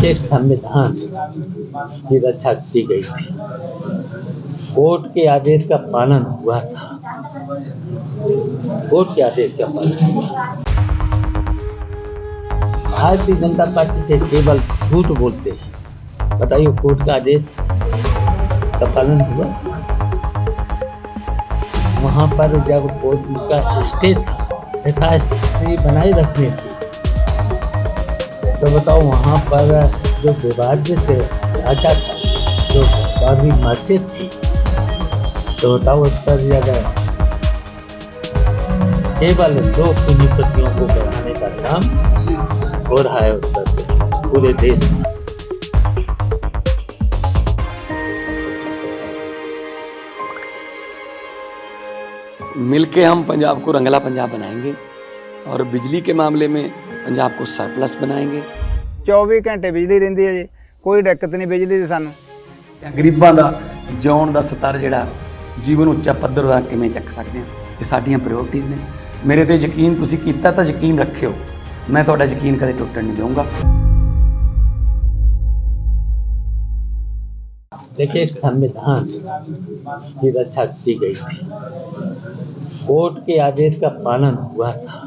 देखिए, संविधान की रक्षा की गई थी, कोर्ट के आदेश का पालन हुआ था, कोर्ट के आदेश का पालन हुआ। भारतीय जनता पार्टी के केवल झूठ बोलते हैं। बताइए, कोर्ट का आदेश का पालन हुआ? वहाँ पर जब कोर्ट का स्टे था, यथास्थिति बनाए रखनी थी, तो बताओ वहाँ पर जो विवादित ढांचा था, जो बाबरी मस्जिद थी, तो बताओ उस पर जगह केवल 2 पूंजीपतियों को बढ़ाने का काम हो रहा है उत्तर से पूरे देश में। मिलके हम पंजाब को रंगला पंजाब बनाएंगे और बिजली के मामले में पंजाब को सरप्लस बनाएंगे। 24 घंटे बिजली रहिंदी है जी, कोई दिक्कत नहीं बिजली दी सानू। गरीबां दा जिउण दा स्तर जिहड़ा जीवन ਉੱਚਾ ਪੱਧਰ ਦਾ ਕਿਵੇਂ ਚੱਕ ਸਕਦੇ ਹਾਂ, ਇਹ ਸਾਡੀਆਂ ਪ੍ਰਾਇੋਰਟੀਜ਼ ਨੇ। ਮੇਰੇ ਤੇ ਯਕੀਨ ਤੁਸੀਂ ਕੀਤਾ ਤਾਂ ਯਕੀਨ ਰੱਖਿਓ, ਮੈਂ ਤੁਹਾਡਾ ਯਕੀਨ ਕਦੇ ਟੁੱਟਣ ਨਹੀਂ ਦਊਂਗਾ। देखिए, संविधान की रक्षा की गई थी, कोर्ट के आदेश का पालन हुआ था,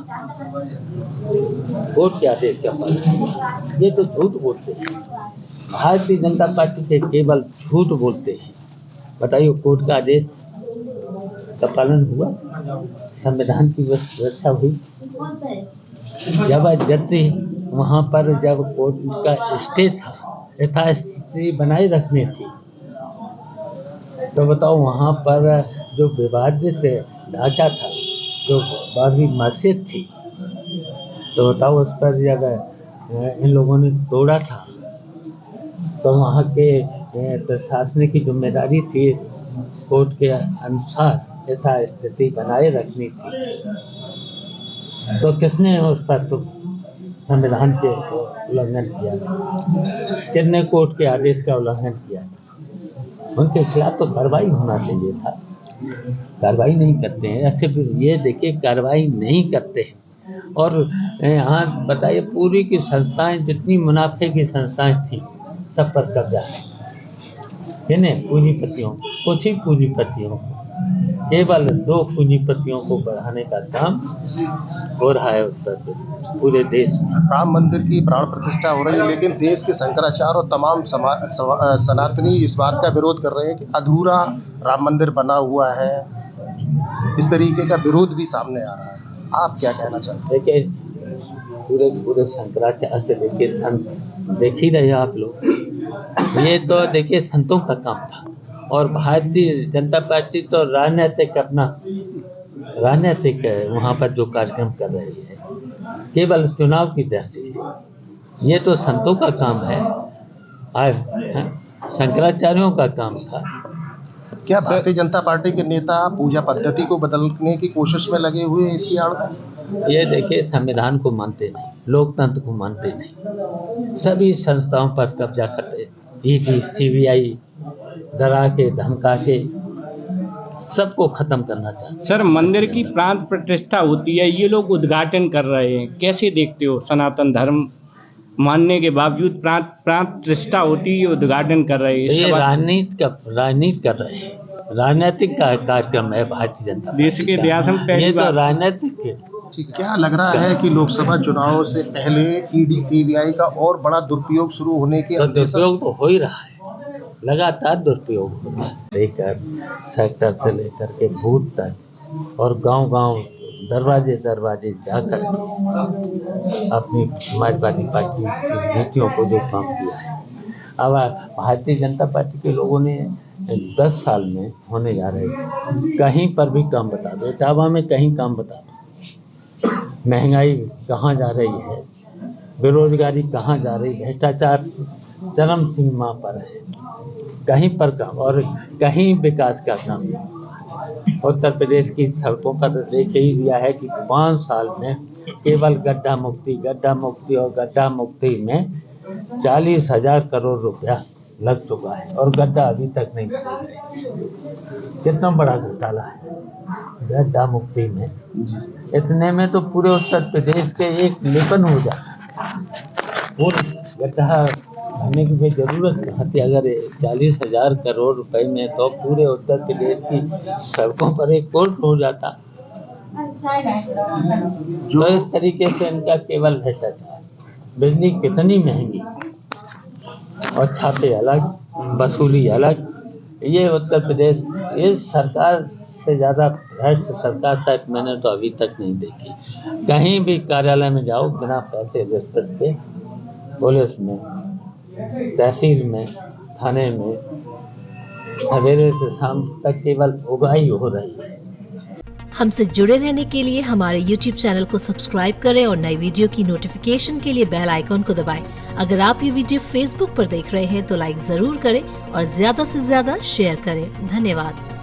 कोर्ट के आदेश का पालन हुआ। ये तो झूठ बोलते हैं, भारतीय जनता पार्टी के केवल झूठ बोलते हैं। बताइए, कोर्ट का आदेश का पालन हुआ? संविधान की रक्षा हुई? जबरदस्ती वहाँ पर जब कोर्ट का स्टे था, यथास्थिति बनाए रखनी थी, तो बताओ वहाँ पर जो विवादित ढांचा था, जो बाबरी मस्जिद थी, तो बताओ उस पर जब इन लोगों ने तोड़ा था, तो वहाँ के प्रशासन की जिम्मेदारी थी इस कोर्ट के अनुसार यथास्थिति बनाए रखनी थी, तो किसने उस पर तो संविधान के उल्लंघन किया था? किसने कोर्ट के आदेश का उल्लंघन किया था? उनके खिलाफ तो कार्रवाई होना चाहिए था। कार्रवाई नहीं करते हैं, ऐसे ये देखिए कार्रवाई नहीं करते हैं। और यहाँ बताइए, पूरी की संस्थाएं जितनी मुनाफे की संस्थाएं थी, सब पर कब्जा है। किन्हें? पूंजीपतियों, कुछ ही पूंजीपतियों, केवल 2 पूंजीपतियों को बढ़ाने का काम हो रहा है उत्तर प्रदेश पूरे देश में। राम मंदिर की प्राण प्रतिष्ठा हो रही है, लेकिन देश के शंकराचार्य और तमाम सनातनी इस बात का विरोध कर रहे हैं कि अधूरा राम मंदिर बना हुआ है। इस तरीके का विरोध भी सामने आ रहा है, आप क्या कहना चाहते हैं? देखिए, पूरे शंकराचार्य से देखिए, संत देख ही रहे आप लोग, ये तो देखिए संतों का काम था। और भारतीय जनता पार्टी तो राजनीतिक वहाँ पर जो कार्यक्रम कर रही है, केवल चुनाव की दृष्टि से। ये तो संतों का काम है, शंकराचार्यों का काम था। क्या भारतीय जनता पार्टी के नेता पूजा पद्धति को बदलने की कोशिश में लगे हुए हैं इसकी आड़ में? ये देखिए, संविधान को मानते नहीं, लोकतंत्र को मानते नहीं, सभी संस्थाओं पर कब्जा करते, ईडी सीबीआई डरा के धमका के सबको खत्म करना चाहते। सर, मंदिर की प्राण प्रतिष्ठा होती है, ये लोग उद्घाटन कर रहे हैं, कैसे देखते हो? सनातन धर्म मानने के बावजूद प्राण प्रतिष्ठा होती है, उद्घाटन कर रहे हैं। ये राजनीति कर रहे हैं, राजनीतिक का कार्यक्रम है भारतीय जनता पार्टी। देश के इतिहास में ये तो राजनीतिक है। क्या लग रहा है कि लोकसभा चुनाव से पहले ईडी सीबीआई का और बड़ा दुरुपयोग शुरू होने के? तो दुरुपयोग तो हो ही रहा है, लगातार दुरुपयोग हो रहा है। लेकर सेक्टर से लेकर के बूथ तक और गांव-गांव, दरवाजे जाकर अपनी समाजवादी पार्टी की नीतियों को जो काम किया है। अब भारतीय जनता पार्टी के लोगों ने 10 साल में होने जा रहे हैं, कहीं पर भी काम बता दो, इटावा में कहीं काम बता दो, महंगाई कहाँ जा रही है, बेरोजगारी कहाँ जा रही है, भ्रष्टाचार चरम सीमा पर है, कहीं पर काम और कहीं विकास का काम नहीं। उत्तर प्रदेश की सड़कों का तो देख ही दिया है कि 5 साल में केवल गड्ढा मुक्ति में 40,000 करोड़ रुपया लग चुका है और गड्ढा अभी तक नहीं खुला। कितना बड़ा घोटाला है गड्ढा मुक्ति में। इतने में तो पूरे उत्तर प्रदेश के एक लेपन हो जाता है। पूरे गड्ढा करने की कोई ज़रूरत कहाँ थी। अगर 40,000 करोड़ रुपए में तो पूरे उत्तर प्रदेश की सड़कों पर एक कोर्ट हो जाता। तो इस तरीके से इनका केवल भ्रष्टाचार, बिजली कितनी महंगी और छापे अलग, वसूली अलग। ये उत्तर प्रदेश, ये सरकार से ज़्यादा भ्रष्ट सरकार शायद मैंने तो अभी तक नहीं देखी। कहीं भी कार्यालय में जाओ, बिना पैसे रिश्वत के, पुलिस में, तहसील में, थाने में, सवेरे से शाम तक केवल उगाही हो रही है। हमसे जुड़े रहने के लिए हमारे YouTube चैनल को सब्सक्राइब करें और नई वीडियो की नोटिफिकेशन के लिए बेल आइकॉन को दबाएं। अगर आप ये वीडियो Facebook पर देख रहे हैं तो लाइक जरूर करें और ज्यादा से ज्यादा शेयर करें। धन्यवाद।